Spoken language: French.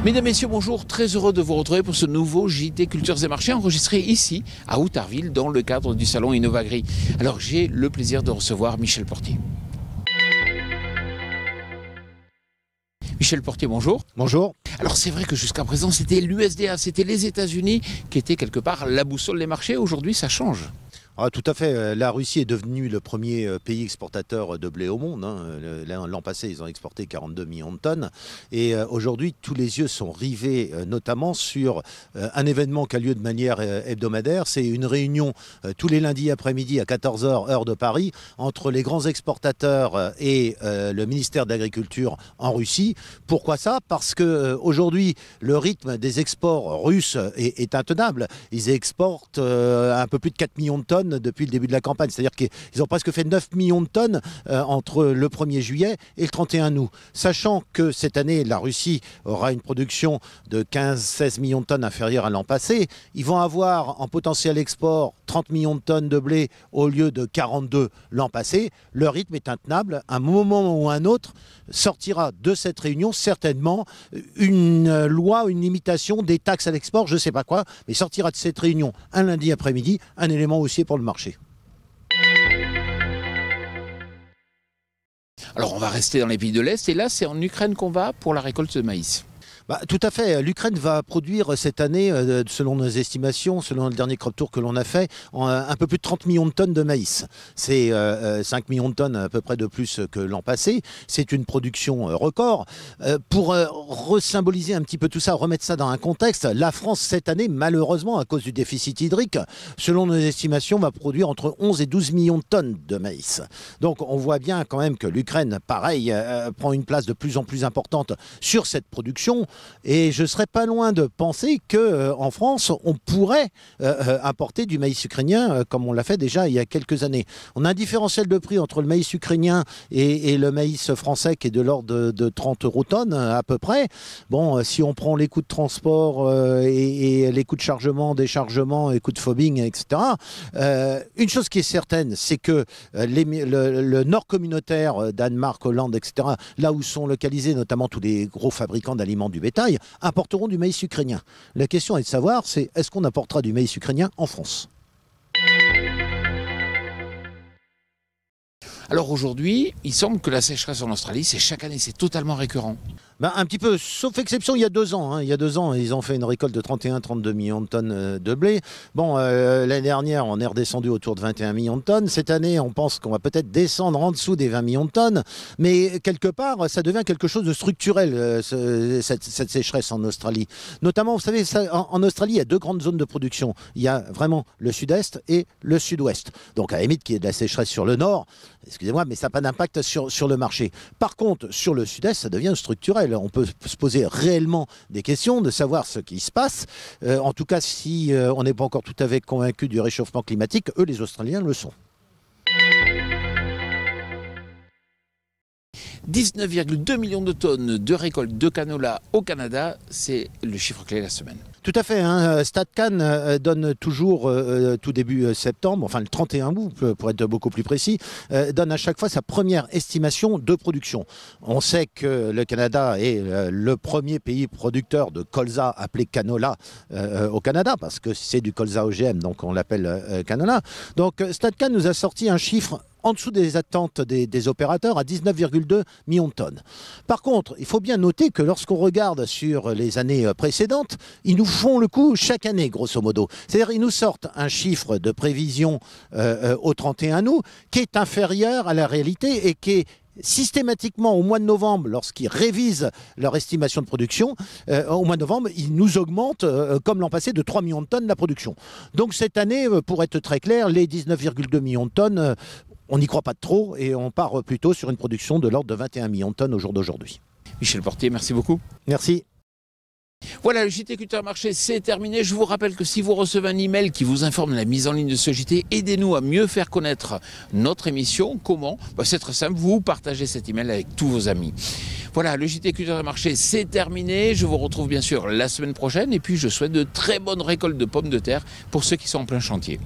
Mesdames, Messieurs, bonjour. Très heureux de vous retrouver pour ce nouveau JT Cultures et Marchés enregistré ici, à Outarville, dans le cadre du salon Innovagri. Alors, j'ai le plaisir de recevoir Michel Portier. Michel Portier, bonjour. Bonjour. Alors, c'est vrai que jusqu'à présent, c'était l'USDA, c'était les États-Unis qui étaient quelque part la boussole des marchés. Aujourd'hui, ça change. Ah, tout à fait. La Russie est devenue le premier pays exportateur de blé au monde. L'an passé, ils ont exporté 42 millions de tonnes. Et aujourd'hui, tous les yeux sont rivés notamment sur un événement qui a lieu de manière hebdomadaire. C'est une réunion tous les lundis après-midi à 14h, heure de Paris, entre les grands exportateurs et le ministère de l'Agriculture en Russie. Pourquoi ça? Parce qu'aujourd'hui, le rythme des exports russes est intenable. Ils exportent un peu plus de 4 millions de tonnes depuis le début de la campagne. C'est-à-dire qu'ils ont presque fait 9 millions de tonnes entre le 1er juillet et le 31 août. Sachant que cette année, la Russie aura une production de 15-16 millions de tonnes inférieure à l'an passé, ils vont avoir en potentiel export 30 millions de tonnes de blé au lieu de 42 l'an passé. Le rythme est intenable. À un moment ou un autre, sortira de cette réunion certainement une loi, une limitation des taxes à l'export, je ne sais pas quoi, mais sortira de cette réunion un lundi après-midi un élément haussier pour le marché. Alors, on va rester dans les pays de l'Est. Et là, c'est en Ukraine qu'on va pour la récolte de maïs. Tout à fait. L'Ukraine va produire cette année, selon nos estimations, selon le dernier crop tour que l'on a fait, un peu plus de 30 millions de tonnes de maïs. C'est 5 millions de tonnes à peu près de plus que l'an passé. C'est une production record. Pour resymboliser un petit peu tout ça, remettre ça dans un contexte, la France cette année, malheureusement, à cause du déficit hydrique, selon nos estimations, va produire entre 11 et 12 millions de tonnes de maïs. Donc on voit bien quand même que l'Ukraine, pareil, prend une place de plus en plus importante sur cette production. Et je ne serais pas loin de penser qu'en France, on pourrait importer du maïs ukrainien comme on l'a fait déjà il y a quelques années. On a un différentiel de prix entre le maïs ukrainien et le maïs français qui est de l'ordre de 30 € tonne à peu près. Bon, si on prend les coûts de transport et les coûts de chargement, déchargement, les coûts de fobbing, etc. Une chose qui est certaine, c'est que le nord communautaire, Danemark, Hollande, etc., là où sont localisés notamment tous les gros fabricants d'aliments du bétail, importeront du maïs ukrainien. La question est de savoir, c'est est-ce qu'on apportera du maïs ukrainien en France? Alors aujourd'hui, il semble que la sécheresse en Australie, c'est chaque année, c'est totalement récurrent. Un petit peu, sauf exception, il y a 2 ans. Il y a 2 ans, ils ont fait une récolte de 31-32 millions de tonnes de blé. Bon, l'année dernière, on est redescendu autour de 21 millions de tonnes. Cette année, on pense qu'on va peut-être descendre en dessous des 20 millions de tonnes. Mais quelque part, ça devient quelque chose de structurel, cette sécheresse en Australie. Notamment, vous savez, en Australie, il y a 2 grandes zones de production. Il y a vraiment le sud-est et le sud-ouest. Donc, à la limite, qu'il y ait de la sécheresse sur le nord, excusez-moi, mais ça n'a pas d'impact sur le marché. Par contre, sur le sud-est, ça devient structurel. On peut se poser réellement des questions, de savoir ce qui se passe. En tout cas, si on n'est pas encore tout à fait convaincu du réchauffement climatique, eux, les Australiens, le sont. 19,2 millions de tonnes de récolte de canola au Canada, c'est le chiffre clé de la semaine. Tout à fait. StatCan donne toujours, tout début septembre, enfin le 31 août pour être beaucoup plus précis, donne à chaque fois sa première estimation de production. On sait que le Canada est le premier pays producteur de colza appelé canola au Canada, parce que c'est du colza OGM, donc on l'appelle canola. Donc StatCan nous a sorti un chiffre en dessous des attentes des opérateurs à 19,2 millions de tonnes. Par contre, il faut bien noter que lorsqu'on regarde sur les années précédentes, ils nous font le coup chaque année, grosso modo. C'est-à-dire ils nous sortent un chiffre de prévision au 31 août qui est inférieur à la réalité et qui est systématiquement au mois de novembre, lorsqu'ils révisent leur estimation de production, au mois de novembre, ils nous augmentent, comme l'an passé, de 3 millions de tonnes la production. Donc cette année, pour être très clair, les 19,2 millions de tonnes, on n'y croit pas trop et on part plutôt sur une production de l'ordre de 21 millions de tonnes au jour d'aujourd'hui. Michel Portier, merci beaucoup. Merci. Voilà, le JT Culture Marché, c'est terminé. Je vous rappelle que si vous recevez un email qui vous informe de la mise en ligne de ce JT, aidez-nous à mieux faire connaître notre émission. Comment? C'est très simple, vous partagez cet email avec tous vos amis. Voilà, le JT Culture Marché, c'est terminé. Je vous retrouve bien sûr la semaine prochaine et puis je souhaite de très bonnes récoltes de pommes de terre pour ceux qui sont en plein chantier.